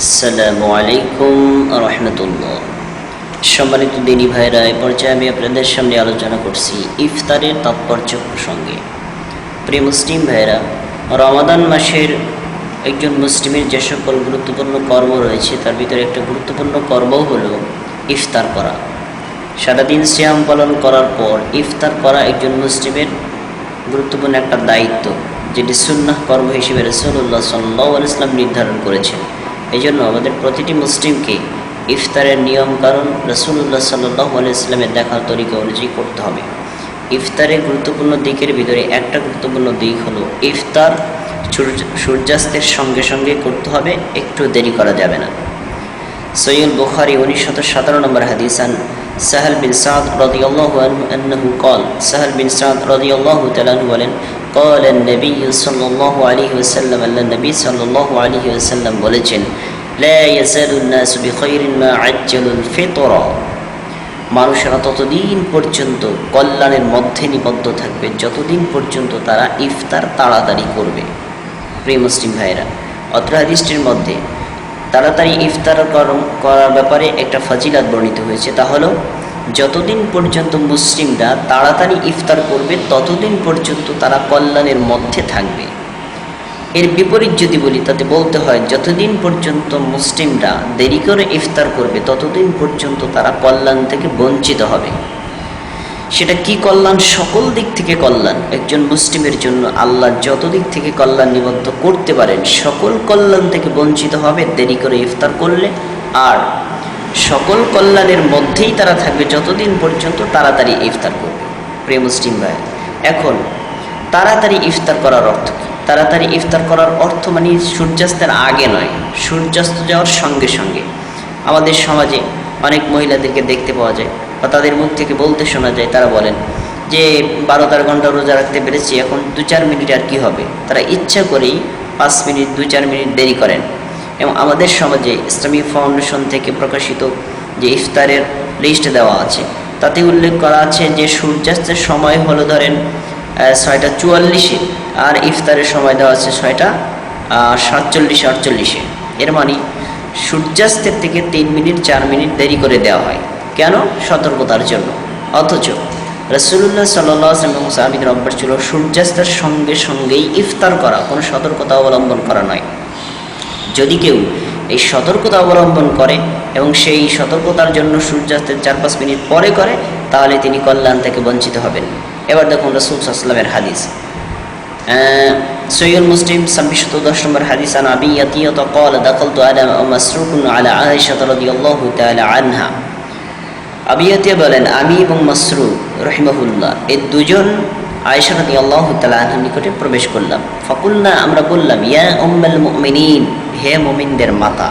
আসসালামু আলাইকুম রহমতুল্লাহ। সম্মানিত দিনী ভাইরা, এই পর্যায়ে আমি আপনাদের সামনে আলোচনা করছি ইফতারের তাৎপর্য প্রসঙ্গে। প্রিয় মুসলিম ভাইরা, রমাদান মাসের একজন মুসলিমের যে সকল গুরুত্বপূর্ণ কর্ম রয়েছে তার ভিতরে একটা গুরুত্বপূর্ণ কর্ম হলো ইফতার করা। সারাদিন সিয়াম পালন করার পর ইফতার করা একজন মুসলিমের গুরুত্বপূর্ণ একটা দায়িত্ব, যেটি সুন্নাহ কর্ম হিসেবে রাসূলুল্লাহ সাল্লাল্লাহু আলাইহি ওয়াসাল্লাম নির্ধারণ করেছেন। এই জন্য আমাদের প্রতিটি মুসলিমকে ইফতারের নিয়ম কারণ রাসূলুল্লাহ সাল্লাল্লাহু আলাইহি ওয়াসাল্লামের দেখার তরিকা অনুযায়ী করতে হবে। ইফতারের গুরুত্বপূর্ণ দিকের ভিতরে একটা গুরুত্বপূর্ণ দিক হলো ইফতার সূর্যাস্তের সঙ্গে সঙ্গে করতে হবে, একটু দেরি করা যাবে না। সহিহ বুখারী 1917 নম্বর হাদিস আন সাহল বিন সাদ রাদিয়াল্লাহু আনহু আন্নাহু قال সাহল বিন সাদ রাদিয়াল্লাহু তাআলা আনহু বলেন قال النبي صلى الله عليه وسلم আল্লাহ নবী সাল্লাল্লাহু আলাইহি ওয়াসাল্লাম বলেছেন لا يزال الناس بخير ما عجلوا الفطر, মানুষেরা ততদিন পর্যন্ত কল্যাণের মধ্যে নিবদ্ধ থাকবে যতদিন পর্যন্ত তারা ইফতার তাড়াতাড়ি করবে। প্রিয় মুসলিম ভাইরা, অত্র হাদিসটির মধ্যে তাড়াতাড়ি ইফতার করার ব্যাপারে একটা ফজিলত বর্ণিত হয়েছে, তা হলো যতদিন পর্যন্ত মুসলিমরা তাড়াতাড়ি ইফতার করবে ততদিন পর্যন্ত তারা কল্যাণের মধ্যে থাকবে। এর বিপরীত যদি বলি তাতে বলতে হয় যতদিন পর্যন্ত মুসলিমরা দেরি করে ইফতার করবে ততদিন পর্যন্ত তারা কল্যাণ থেকে বঞ্চিত হবে। সেটা কি কল্যাণ? সকল দিক থেকে কল্যাণ। একজন মুসলিমের জন্য আল্লাহ যত দিক থেকে কল্যাণ নিবদ্ধ করতে পারেন সকল কল্যাণ থেকে বঞ্চিত হবে দেরি করে ইফতার করলে, আর সকল কল্যাণের মধ্যেই তারা থাকবে যতদিন পর্যন্ত তাড়াতাড়ি ইফতার করবে। প্রিয় মুসলিম ভাই, এখন তাড়াতাড়ি ইফতার করার অর্থ কি? তাড়াতাড়ি ইফতার করার অর্থ মানে সূর্যাস্তের আগে নয়, সূর্যাস্ত যাওয়ার সঙ্গে সঙ্গে। আমাদের সমাজে অনেক মহিলাদেরকে দেখতে পাওয়া যায় বা তাদের মুখ থেকে বলতে শোনা যায়, তারা বলেন যে 12-13 ঘন্টা রোজা রাখতে পেরেছি, এখন 2-4 মিনিট আর কি হবে। তারা ইচ্ছা করেই 5 মিনিট 2-4 মিনিট দেরি করেন। এবং আমাদের সমাজে ইসলামিক ফাউন্ডেশন থেকে প্রকাশিত যে ইফতারের লিস্ট দেওয়া আছে তাতে উল্লেখ করা আছে যে সূর্যাস্তের সময় হলো ধরেন 6:44, আর ইফতারের সময় দেওয়া আছে 6:47-48। এর মানে সূর্যাস্তের থেকে 3 মিনিট 4 মিনিট দেরি করে দেওয়া হয়। কেন? সতর্কতার জন্য। অথচ রাসূলুল্লাহ সাল্লাল্লাহু আলাইহি ওয়াসাল্লাম এবং সাহাবীদের অভ্যাস ছিল সূর্যাস্তের সঙ্গে সঙ্গেই ইফতার করা, কোনো সতর্কতা অবলম্বন করা নয়। যদি কেউ এই সতর্কতা অবলম্বন করে এবং সেই সতর্কতার জন্য সূর্যাস্তের 4-5 মিনিট পরে করে, তাহলে তিনি কল্যাণ থেকে বঞ্চিত হবেন। এবার দেখুন রাসূল সাল্লাল্লাহু আলাইহি ওয়াসাল্লামের হাদিস, সহিহ মুসলিম 2610 নম্বর হাদিস আন আবি ইয়াতিয়া قال دخلت على مسروق على عائشة رضي الله تعالى عنها। আবি ইয়াতিয়া বলেন আমি এবং মাসরুক রাহিমাহুল্লাহ এই দুজন আয়েশা রাদিয়াল্লাহু তাআলা আনহার নিকটে প্রবেশ করলাম। ফাকুলনা, আমরা বললাম, ইয়া উম্মুল মুমিনিন, হে মুমিনদের মাতা।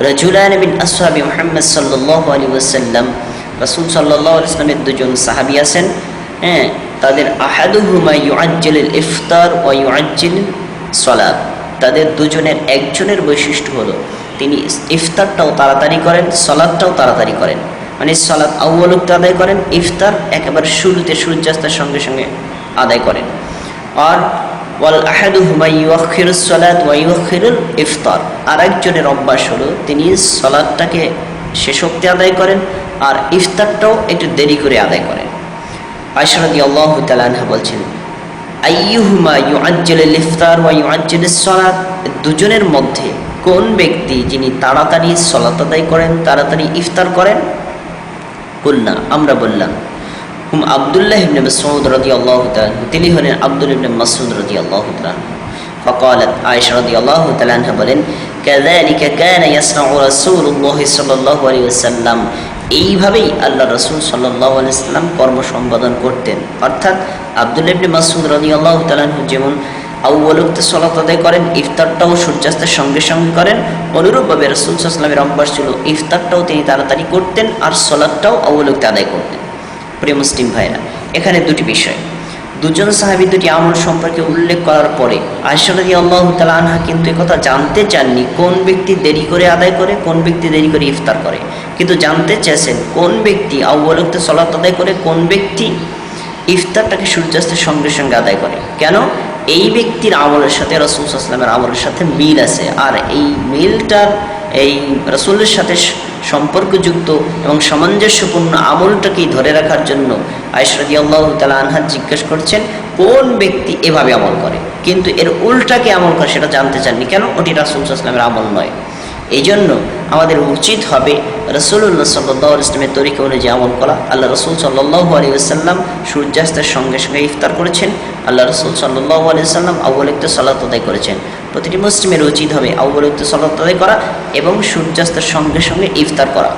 রাজুলান মিন আসহাবি মুহাম্মদ সাল্লাল্লাহু আলাইহি ওয়াসাল্লাম, রাসূল সাল্লাল্লাহু আলাইহি ওয়াসাল্লামের দুজন সাহাবী আছেন, তাদের আহাদুহুমা ইউআজ্জিলুল ইফতার ওয়া ইউআজ্জিলুস সালাত। তাদের দুজনের একজনের বৈশিষ্ট্য হলো তিনি ইফতারটাও তাড়াতাড়ি করেন, সালাতটাও তাড়াতাড়ি করেন। মানে সালাত আউয়াল ওয়াক্তে আদায় করেন, ইফতার একেবারে শুরুতে সূর্যাস্তের সঙ্গে সঙ্গে আদায় করেন। আর ওয়াল আহাদুহুমা ইউআখিরুস সালাত ওয়া ইউআখিরুল ইফতার, আর একজনের অভ্যাস হলো তিনি সালাতটাকে শেষ ওক্তে আদায় করেন আর ইফতারটাও একটু দেরি করে আদায় করেন। আয়েশা রাদিয়াল্লাহু তাআলা আনহা বলছেন, আইয়ুহুমা ইউআজ্জিলুল ইফতার ওয়া ইউআজ্জিলুস সালাত, দুজনের মধ্যে কোন ব্যক্তি যিনি তাড়াতাড়ি সালাত আদায় করেন, তাড়াতাড়ি ইফতার করেন? কুলনা, আমরা বললাম, হুম আব্দুল্লাহ ইবনে মাসউদ রাদিয়াল্লাহু তাআলা, তিনি হলেন আব্দুল্লাহ ইবনে মাসউদ রাদিয়াল্লাহু তাআলা। ফাকালাত, আয়েশা রাদিয়াল্লাহু তাআলা আনহা বলেন, কাযালিকা কানা ইয়াসনাউ রাসূলুল্লাহ সাল্লাল্লাহু আলাইহি ওয়াসাল্লাম, এইভাবেই আল্লাহ রাসূল সাল্লাল্লাহু আলাইহি ওয়াসাল্লাম কর্ম সম্পাদন করতেন। অর্থাৎ আব্দুল্লাহ ইবনে মাসউদ রাদিয়াল্লাহু তাআলা যেমন আউয়াল ওয়াক্তে সালাত আদায় করেন, ইফতারটাও সূর্যাস্তের সঙ্গে সঙ্গে করেন, অনুরূপভাবে রাসূল সাল্লাল্লাহু আলাইহি ওয়াসাল্লামের অভ্যাস ছিল ইফতারটাও তিনি তাড়াতাড়ি করতেন আর সালাতটাও আউয়াল ওয়াক্তে আদায় করতেন। প্রিয় মুসলিম ভাইরা, এখানে দুটি বিষয়, দুজন সাহাবী দুটি আমল সম্পর্কে উল্লেখ করার পরে আয়েশা রাদিয়াল্লাহু তাআলা আনহা কিন্তু একথা জানতে চাননি কোন ব্যক্তি দেরি করে আদায় করে, কোন ব্যক্তি দেরি করে ইফতার করে, কিন্তু জানতে চেয়েছেন কোন ব্যক্তি আউয়াল ওয়াক্তে সালাত আদায় করে, কোন ব্যক্তি ইফতারটাকে সূর্যাস্তের সঙ্গে সঙ্গে আদায় করে। কেন? এই ব্যক্তির আমলের সাথে রাসূল সাল্লাল্লাহু আলাইহি ওয়াসাল্লামের আমলের সাথে মিল আছে, আর এই মিলটার এই রাসূলের সাথে সম্পর্কযুক্ত এবং সামঞ্জস্যপূর্ণ আমলটাকেই ধরে রাখার জন্য আয়েশা রাদিয়াল্লাহু তাআলা আনহা জিজ্ঞেস করছেন কোন ব্যক্তি এভাবে আমল করে, কিন্তু এর উল্টাকে আমল করে সেটা জানতে চাননি। কেন? ওটি রাসূল সাল্লাল্লাহু আলাইহি ওয়াসাল্লামের আমল নয়। এই জন্য আমাদের উচিত হবে রাসূলুল্লাহ সাল্লাল্লাহু আলাইহি ওয়াসাল্লামের তরিকা অনুযায়ী আমল করা। আল্লাহ রাসূল সাল্লাল্লাহু আলাইহি ওয়াসাল্লাম সূর্যাস্তের সঙ্গে সঙ্গে ইফতার করেছেন। আল্লাহ রাসূল সাল্লাল্লাহু আলাইহি ওয়াসাল্লাম আউয়াল ওয়াক্তে সালাত আদায় করেছেন। প্রতিটি মুসলিমের উচিত হবে আউয়াল ওয়াক্তে সালাত আদায় করা এবং সূর্যাস্তের সঙ্গে সঙ্গে ইফতার করা।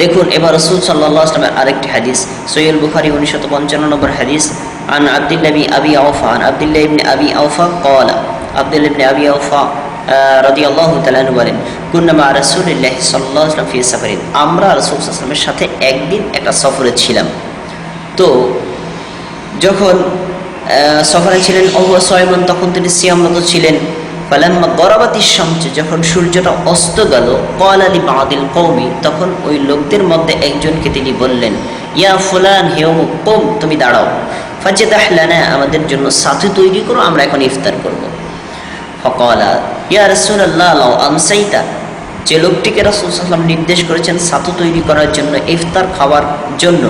দেখুন এবার রাসূল সাল্লাল্লাহু আলাইহি ওয়াসাল্লামের আরেকটি হাদিস, সহিহ বুখারী 1955 নম্বর হাদিস, আন আব্দুল্লাহ ইবনে আবি আওফা আব্দুল্লাহ ইবনে আবি আওফা ক্বালা, আব্দুল্লাহ ইবনে আবি আওফা রাদিয়াল্লাহু তাআলা আনহু বলেন, কুন্না মা রাসূলিল্লাহি সাল্লাল্লাহু আলাইহি ওয়াসাল্লাম ফি সাফারিন, আমরা রাসূল সাল্লাল্লাহু আলাইহি ওয়াসাল্লামের সাথে একদিন একটা সফরে ছিলাম। তো যখন সফরে ছিলেন ওয়া সায়মান, তখন তিনি সিয়ামরত ছিলেন। ফালাম্মা গরাবাতিশ শামস, যখন সূর্যটা অস্ত গেল, ক্বালা লি বাদিল কওমি, তখন ওই লোকদের মধ্যে একজনকে তিনি বললেন, ইয়া ফুলান, হে অমুক, কুম, তুমি দাঁড়াও, ফাজদাহ লানা, আমাদের জন্য সাথী তৈরি করো, আমরা এখন ইফতার করব। ফাকালা ইয়া রাসূলুল্লাহ লাউ আমসাইতা, যে লোকটিকে রাসূল সাল্লাল্লাহু আলাইহি ওয়াসাল্লাম নির্দেশ করেছেন সাথী তৈরি করার জন্য, ইফতার খাওয়ার জন্য,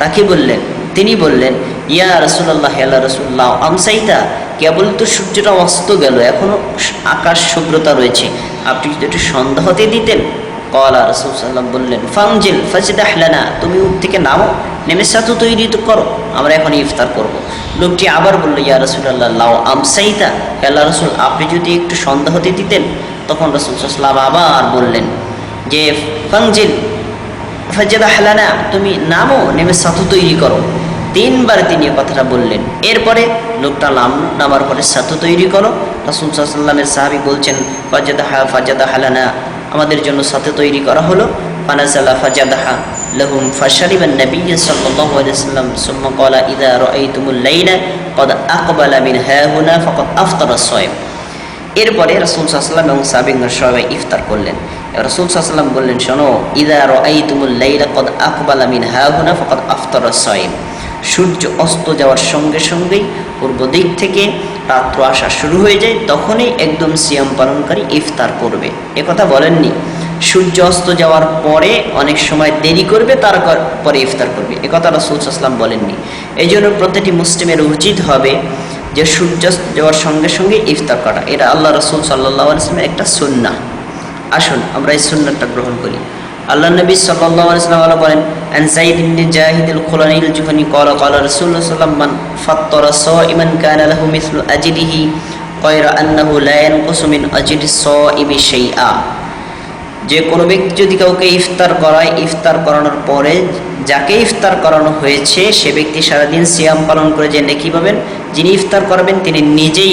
তাকে বললেন, তিনি বললেন, ইয়া রাসূলুল্লাহ, হে আল্লাহর রাসূল, লাউ আমসাইতা, কেবল তো সূর্যটা অস্ত গেল, এখনো আকাশ শুভ্রতা রয়েছে, আপনি যদি একটু সন্ধ্যা হতে দিতেন। ক্বালা, রাসূল সাল্লাল্লাহু আলাইহি ওয়াসাল্লাম বললেন, ফামজিল ফাজদাহ লানা, তুমি উঠ থেকে নামো, নেমে সাথী তৈরি তো করো, আমরা এখন ইফতার করব। লোকটি আবার বলল, ইয়া রাসূলুল্লাহ লাউ আমসাইতা, হে আল্লাহর রাসূল, আপনি যদি একটু সন্ধ্যা হতে দিতেন। তখন রাসূল সাল্লাল্লাহু আলাইহি ওয়াসাল্লাম আবার বললেন যে ফামজিল ফাজদাহ লানা, তুমি নামো, নেমে সাথী তৈরি করো। তিনবার তিনি কথাটা বললেন। এরপরে লোকটা নামার পরে সাথী তৈরি করো। রাসূল সাল্লাল্লাহু আলাইহি ওয়াসাল্লামের সাহাবী বলছেন, ফাজদাহ লানা, আমাদের জন্য সাথী তৈরি করা হলো। ফানাজালা ফাজাদাহা লাহুম ফাশারিবান নবী সাল্লাল্লাহু আলাইহি ওয়াসাল্লাম সুম্মা ক্বালা ইযা রাআইতুমুল লাইলা ক্বাদ আকবালা মিন হাহুনা ফাকাদ আফতারা সায়ম। এরপরে রাসূল সাল্লাল্লাহু আলাইহি ওয়াসাল্লাম এবং সাহাবীগণ সবাই ইফতার করলেন। রাসূল সাল্লাল্লাহু আলাইহি ওয়াসাল্লাম বললেন, শোনো, ইযা রাআইতুমুল লাইলা ক্বাদ আকবালা মিন হাহুনা ফাকাদ আফতারা সায়ম, সূর্য অস্ত যাওয়ার সঙ্গে সঙ্গেই পূর্ব দিক থেকে রাত্র আসা শুরু হয়ে যায়, তখনই একদম সিয়াম পালনকারী ইফতার করবে। একথা বলেননি সূর্য অস্ত যাওয়ার পরে অনেক সময় দেরি করবে, তারপরে ইফতার করবে, একথা রাসূল সাল্লাল্লাহু আলাইহি ওয়াসাল্লাম বলেননি। এই জন্য প্রতিটি মুসলিমের উচিত হবে যে সূর্যাস্ত যাওয়ার সঙ্গে সঙ্গে ইফতার করা। এটা আল্লাহ রাসূল সাল্লাল্লাহু আলাইহি ওয়াসাল্লামের একটা সুন্নাহ। আসুন আমরা এই সুন্নাহটা গ্রহণ করি। আল্লাহ নবী সাল্লাল্লাহু আলাইহি ওয়াসাল্লাম বলেন, আন যায়েদ ইবনে জাহিদুল খুলানিল জুহনি ক্বালা ক্বালা রাসূলুল্লাহ সাল্লাল্লাহু আলাইহি ওয়াসাল্লাম, মান ফাত্তারা সাইমান কানা লাহু মিসলু আজরিহি গায়রা আন্নাহু লা ইয়ানকুসু মিন আজরিস সাইমি শাইআ, যে কোনো ব্যক্তি যদি কাউকে ইফতার করায়, ইফতার করানোর পরে যাকে ইফতার করানো হয়েছে সে ব্যক্তি সারাদিন সিয়াম পালন করে যে নেকি পাবেন, যিনি ইফতার করবেন তিনি নিজেই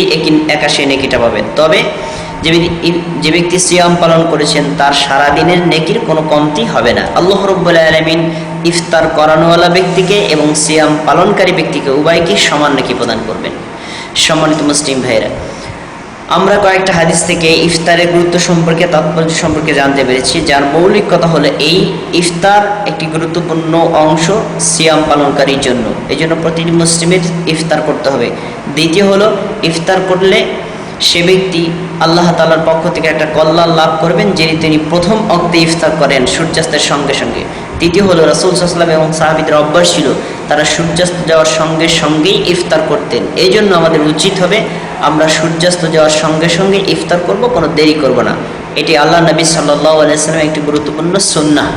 একা সে নেকিটা পাবেন। তবে যে ব্যক্তি সিয়াম পালন করেছেন তার সারাদিনের নেকির কোনো কমতি হবে না। আল্লাহ রাব্বুল আলামিন ইফতার করানোওয়ালা ব্যক্তিকে এবং সিয়াম পালনকারী ব্যক্তিকে উভয়কে সমান নেকি প্রদান করবেন। সম্মানিত মুসলিম ভাইরা, আমরা কয়েকটা হাদিস থেকে ইফতারের গুরুত্ব সম্পর্কে, তাৎপর্য সম্পর্কে জানতে পেরেছি, যার মৌলিক কথা হলো এই ইফতার একটি গুরুত্বপূর্ণ অংশ সিয়াম পালনকারীর জন্য। এই জন্য প্রতিটি মুসলিমের ইফতার করতে হবে। দ্বিতীয় হলো, ইফতার করলে সে ব্যক্তি আল্লাহ তাআলার পক্ষ থেকে একটা কল্যাণ লাভ করবেন, তিনি প্রথম অক্তে ইফতার করেন সূর্যাস্তের সঙ্গে সঙ্গে। তৃতীয় হলো, রাসূল সাল্লাল্লাহু আলাইহি ওয়াসাল্লাম এবং সাহাবীদের অভ্যাস ছিল তারা সূর্যাস্ত যাওয়ার সঙ্গে সঙ্গেই ইফতার করতেন। এই জন্য আমাদের উচিত হবে আমরা সূর্যাস্ত যাওয়ার সঙ্গে সঙ্গে ইফতার করব, কোনো দেরি করব না। এটি আল্লাহ নবী সাল্লাল্লাহু আলাইহি ওয়াসাল্লামের একটি গুরুত্বপূর্ণ সুন্নাহ।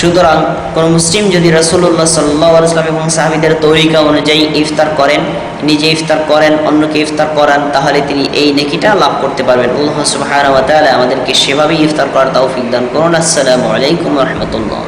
সুতরাং কোনো মুসলিম যদি রাসূলুল্লাহ সাল্লাল্লাহু আলাইহি ওয়াসাল্লাম এবং সাহাবীদের তরিকা অনুযায়ী ইফতার করেন, নিজে ইফতার করেন, অন্যকে ইফতার করান, তাহলে তিনি এই নেকিটা লাভ করতে পারবেন। আল্লাহ সুবহানাহু ওয়া তাআলা আমাদেরকে সেভাবেই ইফতার করার তৌফিক দান করুন। আসসালামু আলাইকুম ওয়া রাহমাতুল্লাহ।